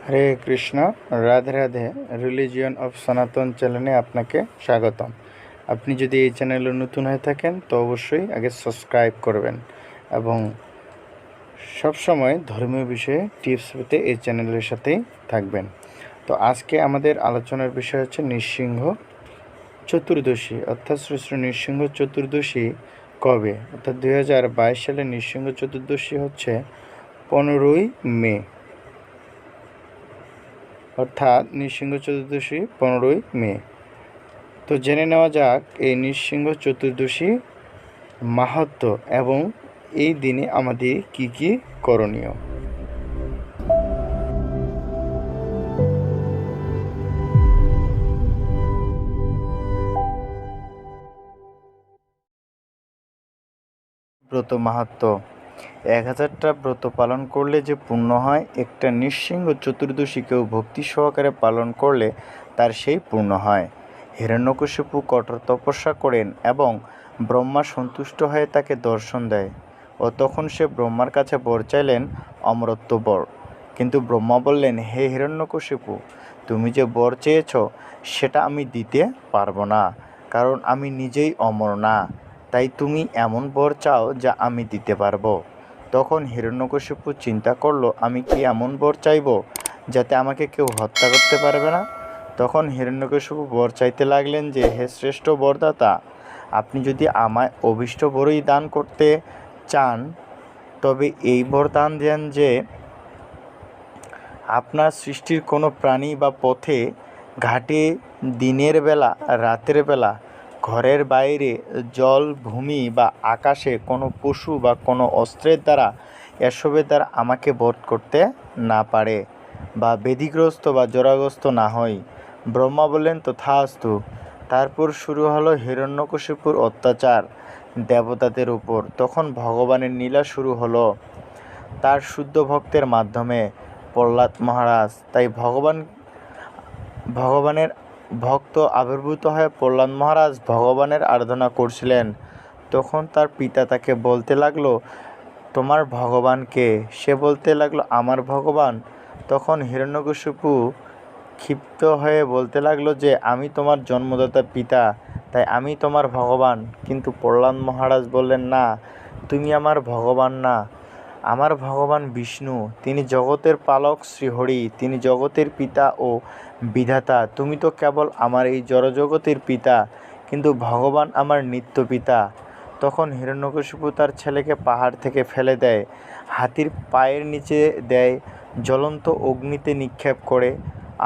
Hare Krishna, Radhe Radhe. Religion of সনাতন চ্যানেলে আপনাকে স্বাগতম। আপনি যদি এই চ্যানেলে নতুন হয়ে থাকেন তো অবশ্যই আগে সাবস্ক্রাইব করবেন এবং সবসময় ধর্মীয় বিষয়ে টিপস পেতে এই চ্যানেলের সাথেই থাকবেন। তো আজকে আমাদের আলোচনার বিষয় হচ্ছে নৃসিংহ চতুর্দশী, অর্থাৎ শ্রী শ্রী নৃসিংহ চতুর্দশী কবে, অর্থাৎ 2022 সালে নৃসিংহ চতুর্দশী হচ্ছে 15ই মে, অর্থাৎ নৃসিংহ চতুর্দশী 15ই মে। তো জেনে নেওয়া যাক এই নৃসিংহ চতুর্দশী মাহাত্ম্য এবং এই দিনে আমাদের কি কি করণীয়। ব্রত মাহাত্ম্য: 1000টা ব্রত পালন করলে যে পুণ্য হয়, একটা নৃসিংহ চতুর্দশীকেও ভক্তি সহকারে পালন করলে তার সেই পুণ্য হয়। হিরণ্যকশিপু কঠোর তপস্যা করেন এবং ব্রহ্মা সন্তুষ্ট হয়ে তাকে দর্শন দেয় ও তখন সে ব্রহ্মার কাছে বর চাইলেন, অমরত্ব বর। কিন্তু ব্রহ্মা বললেন, হে হিরণ্যকশিপু, তুমি যে বর চেয়েছ সেটা আমি দিতে পারবো না, কারণ আমি নিজেই অমর না। তাই তুমি এমন বর চাও যা আমি দিতে পারবো। তখন হিরণ্যকশিপু চিন্তা করলো, আমি কি এমন বর চাইব যাতে আমাকে কেউ হত্যা করতে পারবে না। তখন হিরণ্যকশিপু বর চাইতে লাগলেন যে, হে শ্রেষ্ঠ বরদাতা, আপনি যদি আমায় অভীষ্ট বরই দান করতে চান তবে এই বর দান দেন যে আপনার সৃষ্টির কোনো প্রাণী বা পথে ঘাটে দিনের বেলা রাতের বেলা, ঘরের বাইরে জল ভূমি বা আকাশে কোনো পশু বা কোনো অস্ত্রের দ্বারা এসবের দ্বারা আমাকে বধ করতে না পারে বা ব্যাধিগ্রস্ত বা জরাগ্রস্ত না হয়। ব্রহ্মা বললেন, তথাস্তু। তারপর শুরু হলো হিরণ্যকশিপুর অত্যাচার দেবতাদের উপর। তখন ভগবানের লীলা শুরু হলো তার শুদ্ধ ভক্তের মাধ্যমে, প্রহ্লাদ মহারাজ। তাই ভগবানের ভক্ত আবির্ভূত হয়ে প্রহ্লাদ মহারাজ ভগবানের আরাধনা করছিলেন। তখন তার পিতা তাকে বলতে লাগলো, তোমার ভগবান কে? সে বলতে লাগলো, আমার ভগবান। তখন হিরণ্যকশিপু ক্ষিপ্ত হয়ে বলতে লাগলো যে, আমি তোমার জন্মদাতা পিতা, তাই আমি তোমার ভগবান। কিন্তু প্রহ্লাদ মহারাজ বললেন, না, তুমি আমার ভগবান না, আমার ভগবান বিষ্ণু। তিনি জগতের পালক শ্রীহরি, তিনি জগতের পিতা ও বিধাতা। তুমি তো কেবল আমার এই জড়জগতের পিতা, কিন্তু ভগবান আমার নিত্য পিতা। তখন হিরণ্যকশিপু তার ছেলেকে পাহাড় থেকে ফেলে দেয়, হাতির পায়ের নিচে দেয়, জ্বলন্ত অগ্নিতে নিক্ষেপ করে।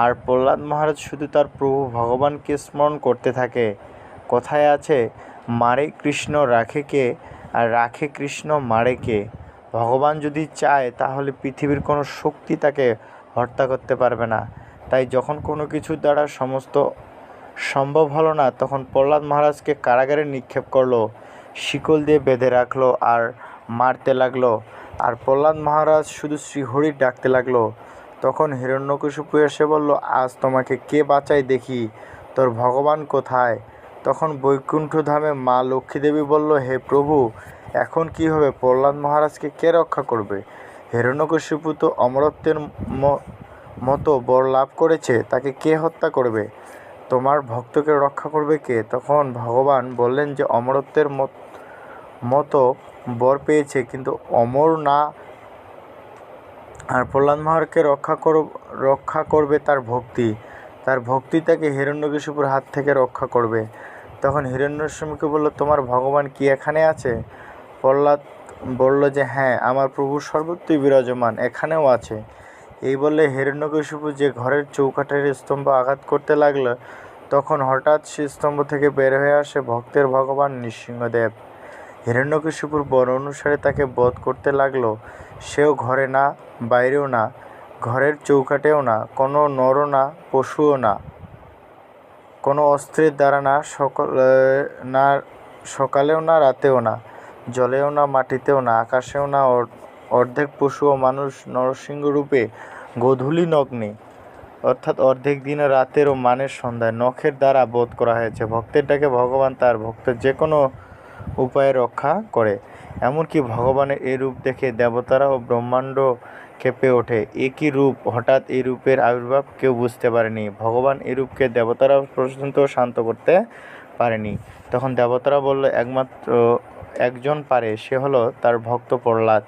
আর প্রহ্লাদ মহারাজ শুধু তার প্রভু ভগবানকে স্মরণ করতে থাকে। কথায় আছে, মারে কৃষ্ণ রাখে কে, আর রাখে কৃষ্ণ মারে কে। ভগবান যদি চায় তাহলে পৃথিবীর কোনো শক্তি তাকে হত্যা করতে পারবে না। তাই যখন কোনো কিছুর দ্বারা সমস্ত সম্ভব হলো না, তখন প্রহ্লাদ মহারাজকে কারাগারে নিক্ষেপ করলো, শিকল দিয়ে বেঁধে রাখলো আর মারতে লাগলো। আর প্রহ্লাদ মহারাজ শুধু শ্রীহরি ডাকতে লাগলো। তখন হিরণ্যকশিপু এসে বলল, আজ তোমাকে কে বাঁচায় দেখি, তোর ভগবান কোথায়? তখন বৈকুণ্ঠ ধামে মা লক্ষ্মীদেবী বলল, হে প্রভু, এখন কি হবে? প্রহ্লাদ মহারাজকে কে রক্ষা করবে? হিরণ্যকশিপু তো অমরত্বের মতো বর লাভ করেছে, তাকে কে হত্যা করবে? তোমার ভক্তকে রক্ষা করবে কে? তখন ভগবান বললেন যে, অমরত্বের মতো বর পেয়েছে কিন্তু অমর না। আর প্রহ্লাদ মহারাজকে রক্ষা করবে তার ভক্তি। তার ভক্তি তাকে হিরণ্যকশিপুর হাত থেকে রক্ষা করবে। তখন হিরণ্যকশিপুকে বলল, তোমার ভগবান কি এখানে আছে? প্রহ্লাদ বলল যে, হ্যাঁ, আমার প্রভু সর্বত্রই বিরাজমান, এখানেও আছে। এই বললে হিরণ্যকশিপু যে ঘরের চৌকাঠের স্তম্ভ আঘাত করতে লাগলো, তখন হঠাৎ সে স্তম্ভ থেকে বের হয়ে আসে ভক্তের ভগবান নৃসিংহদেব। হিরণ্যকশিপুর বর অনুসারে তাকে বধ করতে লাগলো। সেও ঘরে না, বাইরেও না, ঘরের চৌকাঠেও না, কোনো নরও না, পশুও না, কোনো অস্ত্রের দ্বারা না, সকালেও না, রাতেও না, জলেও না, মাটিতেও না, আকাশেও না, অর্ধেক পশু ও মানুষ নরসিংহ রূপে গোধূলি নগ্নে, অর্থাৎ অর্ধেক দিনে রাতের ও মানের সন্ধ্যায় নখের দ্বারা বধ করা হয়েছে। ভক্তের ডাকে ভগবান তার ভক্তের যে কোনো উপায়ে রক্ষা করে। এমনকি ভগবানের এই রূপ দেখে দেবতারা ও ব্রহ্মাণ্ড কেঁপে ওঠে। এ কী রূপ! হঠাৎ এই রূপের আবির্ভাব কেউ বুঝতে পারেনি। ভগবান এই রূপকে দেবতারা পর্যন্ত শান্ত করতে পারেনি। তখন দেবতারা বলল, একমাত্র একজন পারে, সে হলো তার ভক্ত প্রহ্লাদ।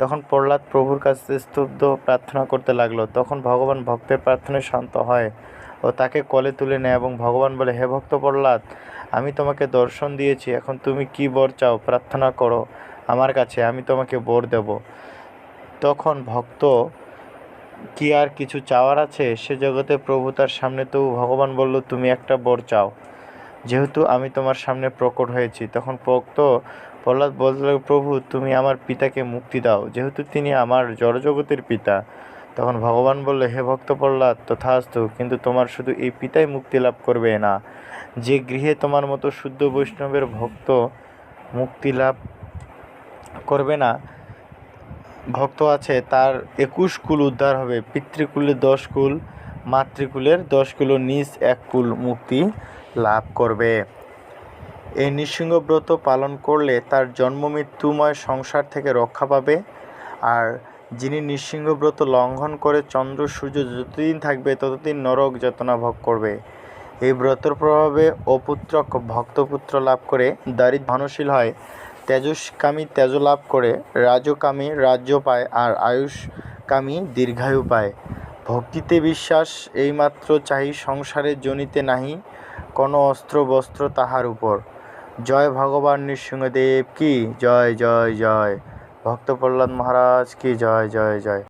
তখন প্রহ্লাদ প্রভুর কাছে স্তব্ধ প্রার্থনা করতে লাগলো। তখন ভগবান ভক্তের প্রার্থনায় শান্ত হয় ও তাকে কোলে তুলে নেয় এবং ভগবান বলে, হে ভক্ত প্রহ্লাদ, আমি তোমাকে দর্শন দিয়েছি, এখন তুমি কি বর চাও প্রার্থনা করো আমার কাছে, আমি তোমাকে বর দেব। তখন ভক্ত, কি আর কিছু চাওয়ার আছে সে জগতে? প্রভু তার সামনে, তবু ভগবান বলল, তুমি একটা বর চাও, যেহেতু আমি তোমার সামনে প্রকট হয়েছি। তখন ভক্ত প্রহ্লাদ বলতে লাগল, প্রভু তুমি আমার পিতাকে মুক্তি দাও, যেহেতু তিনি আমার জড়জগতের পিতা। তখন ভগবান বলল, হে ভক্ত প্রহ্লাদ, তথাস্তু, কিন্তু তোমার শুধু এই পিতাই মুক্তি লাভ করবে না। যে গৃহে তোমার মতো শুদ্ধ বৈষ্ণবের ভক্ত মুক্তি লাভ করবে না ভক্ত আছে, তার 21 কুল উদ্ধার হবে, পিতৃকুলের 10 কুল, মাতৃকুলের 10 কুল ও নিজ 1 কুল মুক্তি লাভ করবে। এই নৃসিংহ ব্রত পালন করলে তার জন্ম মৃত্যুময় সংসার থেকে রক্ষা পাবে। আর যিনি নৃসিংহ ব্রত লঙ্ঘন করে চন্দ্র সূর্য যতদিন থাকবে ততদিন নরক যাতনা ভোগ করবে। এই ব্রতের প্রভাবে অপুত্রক ভক্তপুত্র লাভ করে দারিদ্র ধনশীল হয়, তেজস্কামী তেজ লাভ করে, রাজকামী রাজ্য পায়, আর আয়ুষ্কামী দীর্ঘায়ু পায়। ভক্তিতে বিশ্বাস এইমাত্র চাহি, সংসারে জনিতে নাহি কোনো অস্ত্র বস্ত্র তাহার উপর। জয় ভগবান নৃসিংহদেব কি জয়, জয় জয়। ভক্ত প্রহ্লাদ মহারাজ কি জয়, জয় জয়।